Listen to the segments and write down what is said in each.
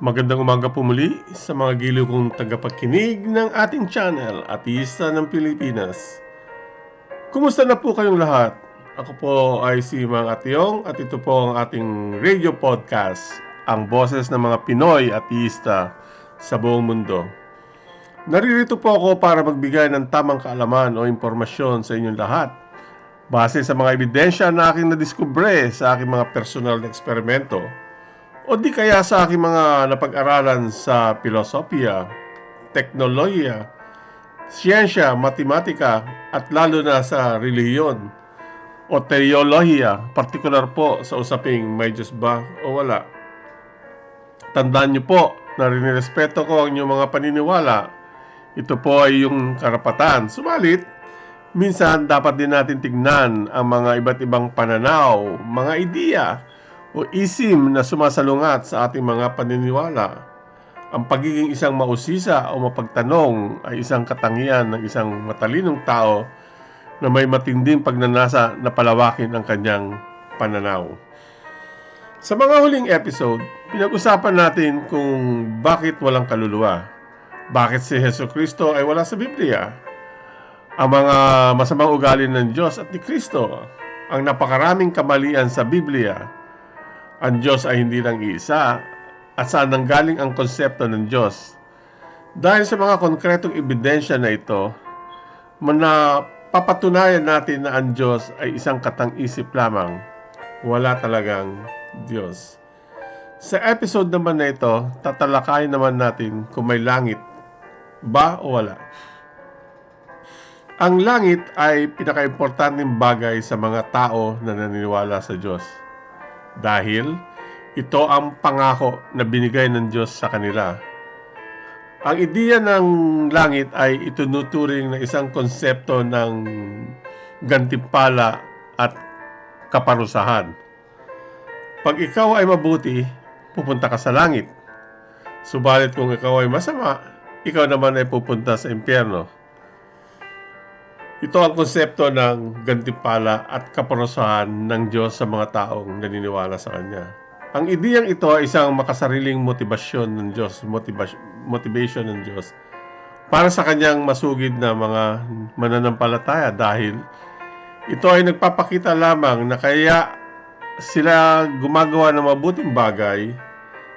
Magandang umaga po muli sa mga giliw kong tagapakinig ng ating channel, Ateista ng Pilipinas. Kumusta na po kayong lahat? Ako po ay si Mang Atyong at ito po ang ating radio podcast, ang boses ng mga Pinoy Ateista sa buong mundo. Naririto po ako para magbigay ng tamang kaalaman o impormasyon sa inyong lahat base sa mga ebidensya na aking nadiskubre sa aking mga personal na eksperimento o di kaya sa aking mga napag-aralan sa filosofiya, teknolohiya, siyensya, matematika at lalo na sa relihiyon o teolohiya, partikular po sa usaping may Diyos ba o wala. Tandaan niyo po na rinirespeto ko ang inyong mga paniniwala. Ito po ay yung karapatan. Subalit, minsan dapat din natin tignan ang mga iba't ibang pananaw, mga ideya, o isim na sumasalungat sa ating mga paniniwala. Ang pagiging isang mausisa o mapagtanong ay isang katangian ng isang matalinong tao na may matinding pagnanasa na palawakin ang kanyang pananaw. Sa mga huling episode, pinag-usapan natin kung bakit walang kaluluwa. Bakit si Jesucristo ay wala sa Biblia? Ang mga masamang ugali ng Diyos at ni Kristo, ang napakaraming kamalian sa Biblia. Ang Diyos ay hindi lang isa at saan nanggaling ang konsepto ng Diyos. Dahil sa mga konkretong ebidensya na ito, papatunayan natin na ang Diyos ay isang katang-isip lamang. Wala talagang Diyos. Sa episode naman na ito, tatalakayin naman natin kung may langit ba o wala. Ang langit ay pinaka-importanteng bagay sa mga tao na naniniwala sa Diyos. Dahil ito ang pangako na binigay ng Diyos sa kanila. Ang ideya ng langit ay itunuturing na isang konsepto ng gantimpala at kaparusahan. Pag ikaw ay mabuti, pupunta ka sa langit. Subalit kung ikaw ay masama, ikaw naman ay pupunta sa impyerno. Ito ang konsepto ng gantimpala at kaparusahan ng Diyos sa mga taong naniniwala sa Kanya. Ang ideyang ito ay isang makasariling motibasyon ng Diyos, motivation ng Diyos para sa Kanyang masugid na mga mananampalataya dahil ito ay nagpapakita lamang na kaya sila gumagawa ng mabuting bagay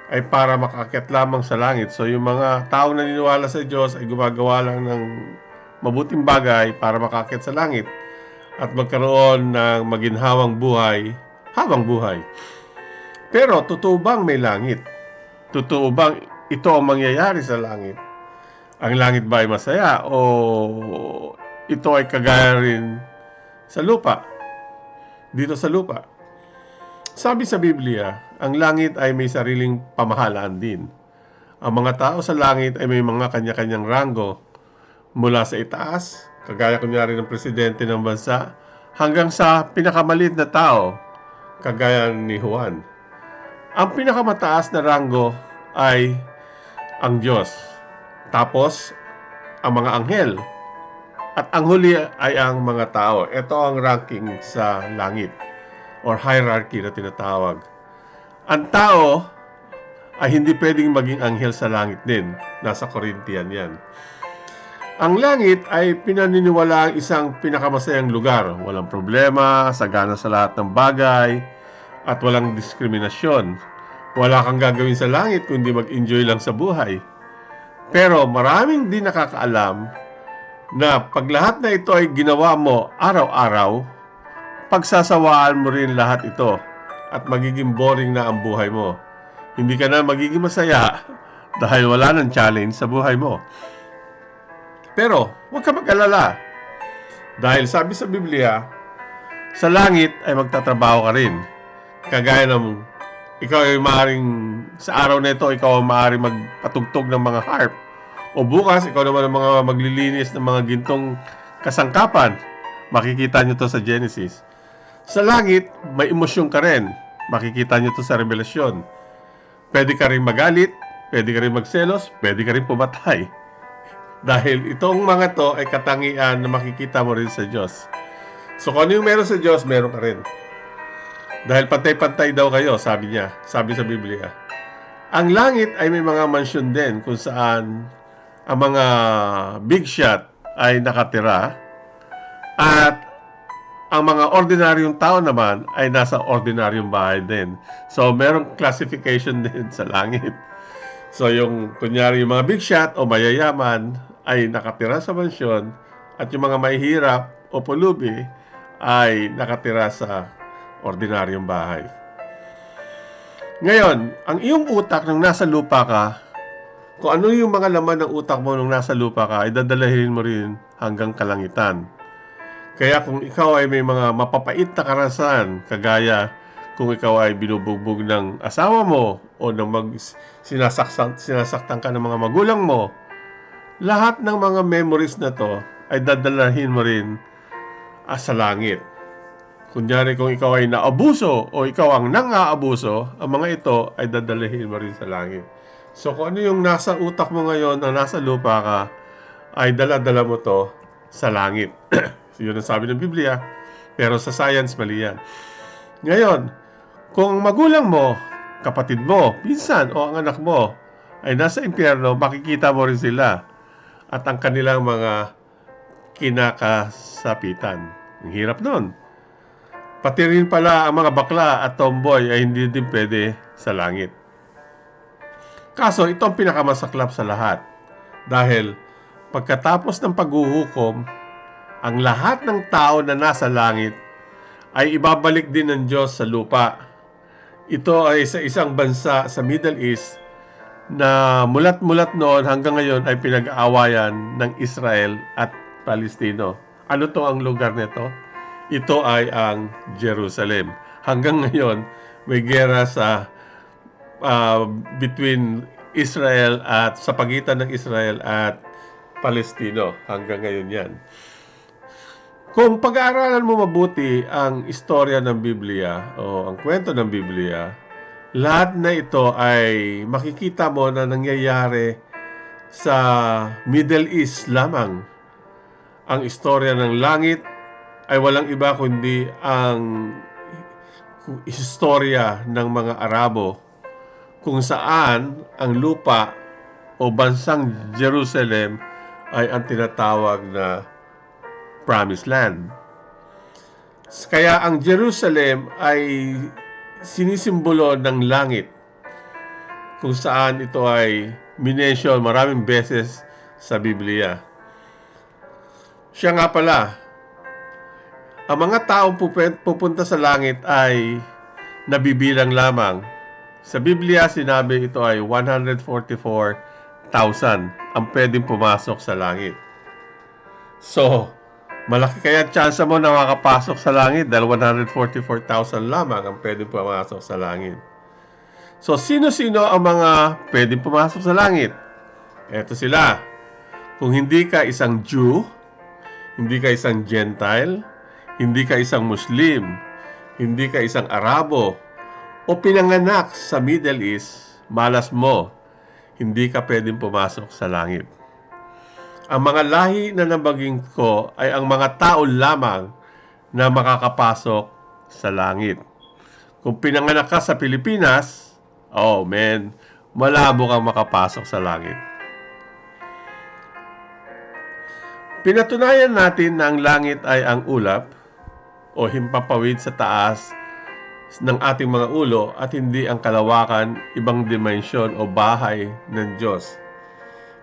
ay para makaakyat lamang sa langit. So yung mga taong naniniwala sa Diyos ay gumagawa lang ng mabuting bagay para makaakyat sa langit at magkaroon ng maginhawang buhay habang buhay. Pero totoo bang may langit? Totoo bang ito ang mangyayari sa langit? Ang langit ba ay masaya o ito ay kagaya rin sa lupa? Dito sa lupa. Sabi sa Biblia, ang langit ay may sariling pamahalaan din. Ang mga tao sa langit ay may mga kanya-kanyang ranggo mula sa itaas, kagaya kunyari ng presidente ng bansa, hanggang sa pinakamaliit na tao, kagaya ni Juan. Ang pinakamataas na ranggo ay ang Diyos. Tapos, ang mga anghel. At ang huli ay ang mga tao. Ito ang ranking sa langit or hierarchy na tinatawag. Ang tao ay hindi pwedeng maging anghel sa langit din. Nasa Corinthian yan. Ang langit ay pinaniniwala ang isang pinakamasayang lugar. Walang problema, sagana sa lahat ng bagay, at walang diskriminasyon. Wala kang gagawin sa langit kundi mag-enjoy lang sa buhay. Pero maraming di nakakaalam na pag lahat na ito ay ginawa mo araw-araw, pagsasawaan mo rin lahat ito at magiging boring na ang buhay mo. Hindi ka na magiging masaya dahil wala nang challenge sa buhay mo. Pero huwag ka mag-alala dahil sabi sa Biblia, sa langit ay magtatrabaho ka rin. Kagaya ng ikaw ay maaaring sa araw na ito, ikaw ay maaaring magpatugtog ng mga harp. O bukas, ikaw naman ang mga maglilinis ng mga gintong kasangkapan. Makikita nyo to sa Genesis. Sa langit, may emosyon ka rin. Makikita nyo to sa Revelasyon. Pwede ka rin magalit, pwede ka rin magselos, pwede ka rin pumatay. Dahil itong mga to ay katangian na makikita mo rin sa Diyos. So kung ano yung meron sa Diyos, meron ka rin. Dahil pantay-pantay daw kayo, sabi niya. Sabi sa Biblia. Ang langit ay may mga mansyon din kung saan ang mga big shot ay nakatira at ang mga ordinaryong tao naman ay nasa ordinaryong bahay din. So, merong classification din sa langit. So, yung kunyari yung mga big shot o mayayaman ay nakatira sa mansyon at yung mga mahihirap o pulubi ay nakatira sa ordinaryong bahay. Ngayon, ang iyong utak nung nasa lupa ka, kung ano yung mga laman ng utak mo nung nasa lupa ka, ay dadalahin mo rin hanggang kalangitan. Kaya kung ikaw ay may mga mapapait na karanasan, kagaya kung ikaw ay binubugbog ng asawa mo o nang sinasaktan ka ng mga magulang mo, lahat ng mga memories na to ay dadalahin mo rin sa langit. Kunyari kung ikaw ay naabuso o ikaw ang nang-aabuso, ang mga ito ay dadalahin mo rin sa langit. So kung ano yung nasa utak mo ngayon na nasa lupa ka, ay dala-dala mo to sa langit. Yun ang sabi ng Biblia, pero sa science mali yan. Ngayon, kung magulang mo, kapatid mo, pinsan o ang anak mo ay nasa impyerno, makikita mo rin sila at ang kanilang mga kinakasapitan. Ang hirap nun. Pati rin pala ang mga bakla at tomboy ay hindi din pwede sa langit. Kaso ito ang pinakamasaklap sa lahat dahil pagkatapos ng paghuhukom, ang lahat ng tao na nasa langit ay ibabalik din ng Diyos sa lupa. Ito ay sa isang bansa sa Middle East na mulat-mulat noon hanggang ngayon ay pinag-aawayan ng Israel at Palestino. Ano to ang lugar nito? Ito ay ang Jerusalem. Hanggang ngayon, may gera sa between Israel at sa pagitan ng Israel at Palestino. Hanggang ngayon yan. Kung pag-aaralan mo mabuti ang istorya ng Biblia o ang kwento ng Biblia, lahat na ito ay makikita mo na nangyayari sa Middle East lamang. Ang istorya ng langit ay walang iba kundi ang istorya ng mga Arabo kung saan ang lupa o bansang Jerusalem ay ang tinatawag na Promised Land. Kaya ang Jerusalem ay sinisimbolo ng langit kung saan ito ay minention maraming beses sa Biblia. Siya nga pala, ang mga taong pupunta sa langit ay nabibilang lamang. Sa Biblia, sinabi ito ay 144,000 ang pwedeng pumasok sa langit. So, malaki kaya tsansa mo na makapasok sa langit dahil 144,000 lamang ang pwedeng pumasok sa langit. So, sino-sino ang mga pwedeng pumasok sa langit? Eto sila. Kung hindi ka isang Jew, hindi ka isang Gentile, hindi ka isang Muslim, hindi ka isang Arabo, o pinanganak sa Middle East, malas mo, hindi ka pwedeng pumasok sa langit. Ang mga lahi na nabaging ko ay ang mga tao lamang na makakapasok sa langit. Kung pinanganak ka sa Pilipinas, oh man, malabo kang makapasok sa langit. Pinatunayan natin na ang langit ay ang ulap o himpapawid sa taas ng ating mga ulo at hindi ang kalawakan, ibang dimensyon o bahay ng Diyos.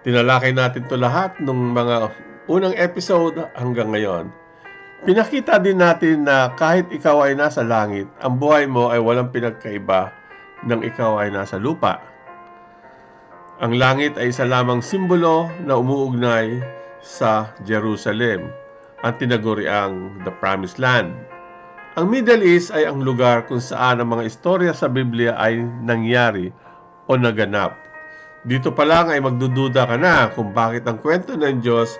Tinalakay natin ito lahat nung mga unang episode hanggang ngayon. Pinakita din natin na kahit ikaw ay nasa langit, ang buhay mo ay walang pinagkaiba ng ikaw ay nasa lupa. Ang langit ay isa lamang simbolo na umuugnay sa Jerusalem, ang tinaguriang The Promised Land. Ang Middle East ay ang lugar kung saan ang mga istorya sa Biblia ay nangyari o naganap. Dito pa lang ay magdududa ka na kung bakit ang kwento ng Diyos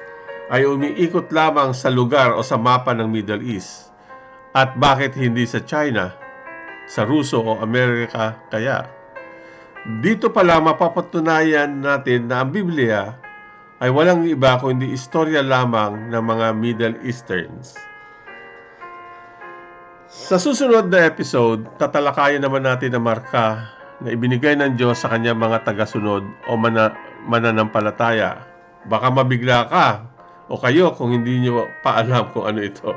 ay umiikot lamang sa lugar o sa mapa ng Middle East at bakit hindi sa China, sa Ruso o Amerika kaya. Dito pala mapapatunayan natin na ang Biblia ay walang iba kundi istorya lamang ng mga Middle Easterns. Sa susunod na episode, tatalakayan naman natin ang marka na ibinigay ng Diyos sa kanyang mga tagasunod o mananampalataya. Baka mabigla ka o kayo kung hindi nyo pa alam kung ano ito.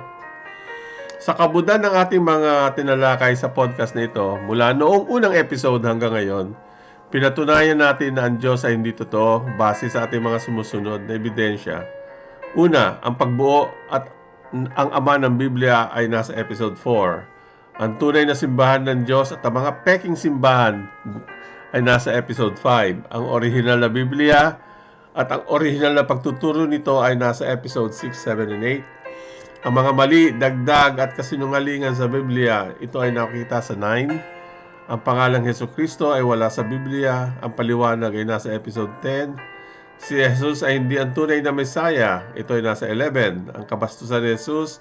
Sa kabuuan ng ating mga tinalakay sa podcast na ito, mula noong unang episode hanggang ngayon, pinatunayan natin na ang Diyos ay hindi totoo base sa ating mga sumusunod na ebidensya. Una, ang pagbuo at ang ama ng Biblia ay nasa episode 4. Ang tunay na simbahan ng Diyos at ang mga peking simbahan ay nasa episode 5. Ang original na Biblia at ang original na pagtuturo nito ay nasa episode 6, 7, and 8. Ang mga mali, dagdag at kasinungalingan sa Biblia, ito ay nakita sa 9. Ang pangalang Jesucristo ay wala sa Biblia. Ang paliwanag ay nasa episode 10. Si Jesus ay hindi ang tunay na Messiah. Ito ay nasa 11. Ang kabastusan ni Jesus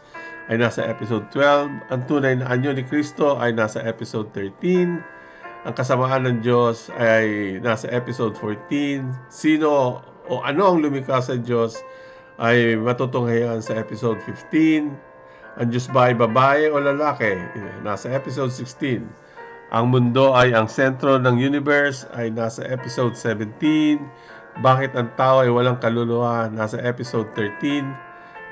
ay nasa episode 12. Ang tunay na anyo ni Kristo ay nasa episode 13. Ang kasamaan ng Diyos ay nasa episode 14. Sino o ano ang lumikha sa Diyos ay matutunghayan sa episode 15. Ang Diyos ba ay babae o lalaki? Nasa episode 16. Ang mundo ay ang sentro ng universe ay nasa episode 17. Bakit ang tao ay walang kaluluwa? Nasa episode 13.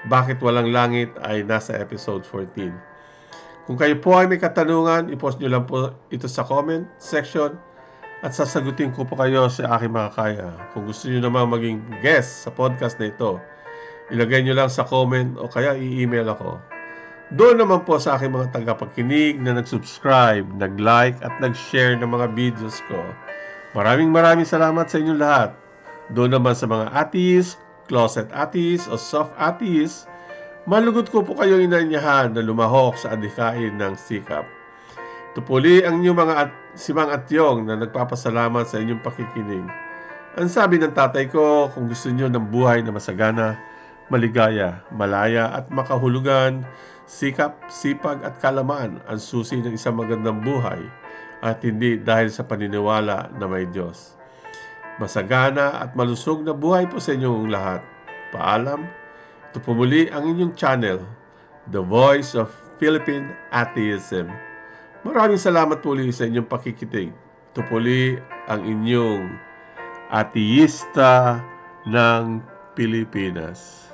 Bakit walang langit? Ay nasa episode 14. Kung kayo po ay may katanungan, i-post nyo lang po ito sa comment section at sasagutin ko po kayo sa aking makakaya. Kung gusto nyo naman maging guest sa podcast na ito, ilagay nyo lang sa comment o kaya i-email ako. Doon naman po sa aking mga tagapakinig na nag-subscribe, nag-like at nag-share ng mga videos ko. Maraming salamat sa inyong lahat. Doon naman sa mga atheist, closet atheist o soft atheist, malugod ko po kayo inanyahan na lumahok sa adhikain ng sikap. Tupuli ang inyong mga simang at yong na nagpapasalamat sa inyong pakikinig. Ang sabi ng tatay ko, kung gusto niyo ng buhay na masagana, maligaya, malaya at makahulugan, sikap, sipag at kalaman ang susi ng isang magandang buhay at hindi dahil sa paniniwala na may Diyos. Masagana at malusog na buhay po sa inyong lahat. Paalam. Ito po muli ang inyong channel, The Voice of Philippine Atheism. Maraming salamat po ulit sa inyong pakikinig. Ito po ulit ang inyong ateista ng Pilipinas.